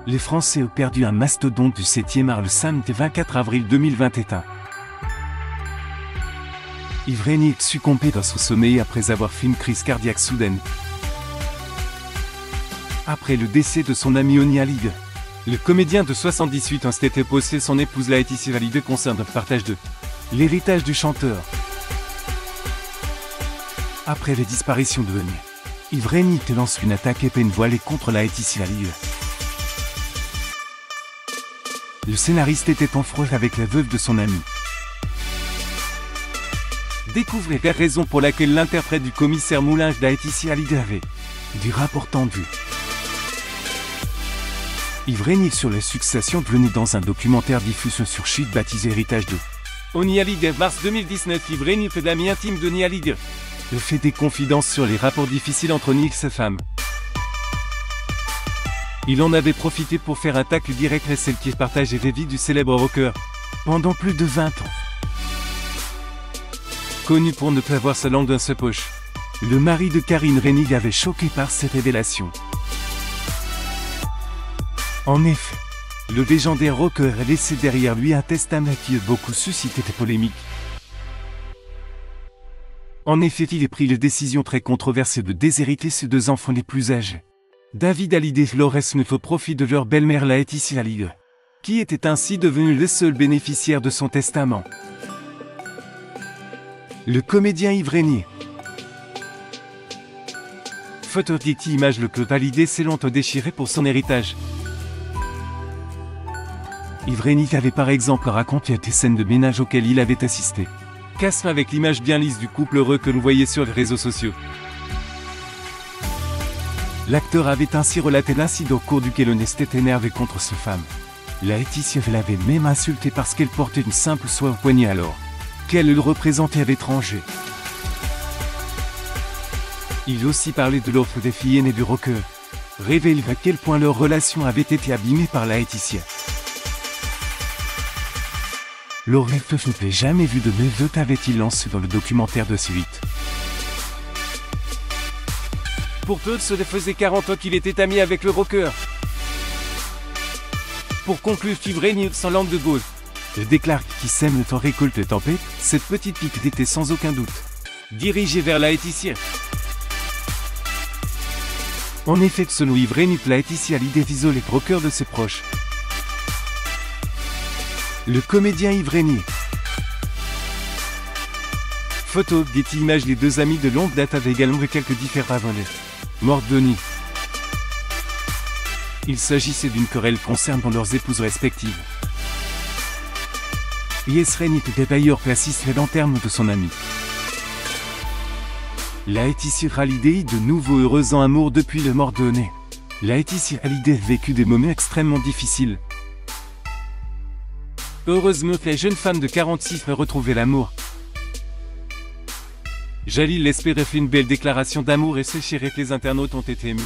Les Français ont perdu un mastodonte du 7e art le samedi 24 avril 2021. Yves Régnier succombé dans son sommeil après avoir fait une crise cardiaque soudaine. Après le décès de son ami Oni Hallyday, le comédien de 78 ans s'était posé son épouse Laetitia Hallyday concernant le partage de l'héritage du chanteur. Après les disparitions de Oni, Yves Régnier lance une attaque épine voilée contre Laetitia Hallyday. Le scénariste était en froid avec la veuve de son ami. Découvrez la raison pour laquelle l'interprète du commissaire Moulinge Laetitia Hallyday avait du rapport tendu. Yves Régnier sur la succession venait dans un documentaire diffusé sur Chute baptisé Héritage de Oni Hallyday. Mars 2019, Yves Régnier fait l'ami intime d'Oni Hallyday. Il fait des confidences sur les rapports difficiles entre Oni et sa femme. Il en avait profité pour faire un tacle direct à celle qui partageait les vies du célèbre rocker pendant plus de 20 ans. Connu pour ne pas avoir sa langue dans sa poche, le mari de Karine Régnier avait choqué par cette révélation. En effet, le légendaire rocker a laissé derrière lui un testament qui a beaucoup suscité des polémiques. En effet, il a pris la décision très controversée de déshériter ses deux enfants les plus âgés, David Hallyday et Florence Neuf, au profit de leur belle-mère Laetitia Hallyday, qui était ainsi devenue le seul bénéficiaire de son testament. Le comédien Yves Régnier. Photo Getty Images. Le club Hallyday s'est longtemps déchiré pour son héritage. Yves Régnier avait par exemple raconté des scènes de ménage auxquelles il avait assisté. Casse avec l'image bien lisse du couple heureux que l'on voyait sur les réseaux sociaux. L'acteur avait ainsi relaté l'incident au cours duquel on s'était énervé contre sa femme. Laetitia l'avait même insulté parce qu'elle portait une simple soie au poignet alors qu'elle le représentait à l'étranger. Il aussi parlait de l'offre des filles aînées du rocker, révèle à quel point leur relation avait été abîmée par Laetitia. L'aurait ne jamais vu de neveu, avait-il lancé dans le documentaire de C8. Pour peu, cela faisait 40 ans qu'il était ami avec le rocker. Pour conclure, Yves Régnier sans langue de Gaulle déclare qui sème le temps récolte le tempête. Cette petite pique était sans aucun doute dirigée vers Laetitia. En effet, selon Yves Régnier, Laetitia Hallyday isole les rockers de ses proches. Le comédien Yves Régnier. Photo Getty Images. Les deux amis de longue date avaient également eu quelques différends avant la mort d'Oni. Il s'agissait d'une querelle concernant leurs épouses respectives. Yves Régnier était d'ailleurs assisté à l'enterrement de son ami. Laetitia Hallyday de nouveau heureuse en amour depuis la mort d'Oni. Laetitia Hallyday a vécu des moments extrêmement difficiles. Heureusement, la jeune femme de 46 a retrouvé l'amour. Jalil l'espérait fait une belle déclaration d'amour et ses chéris, les internautes ont été émus.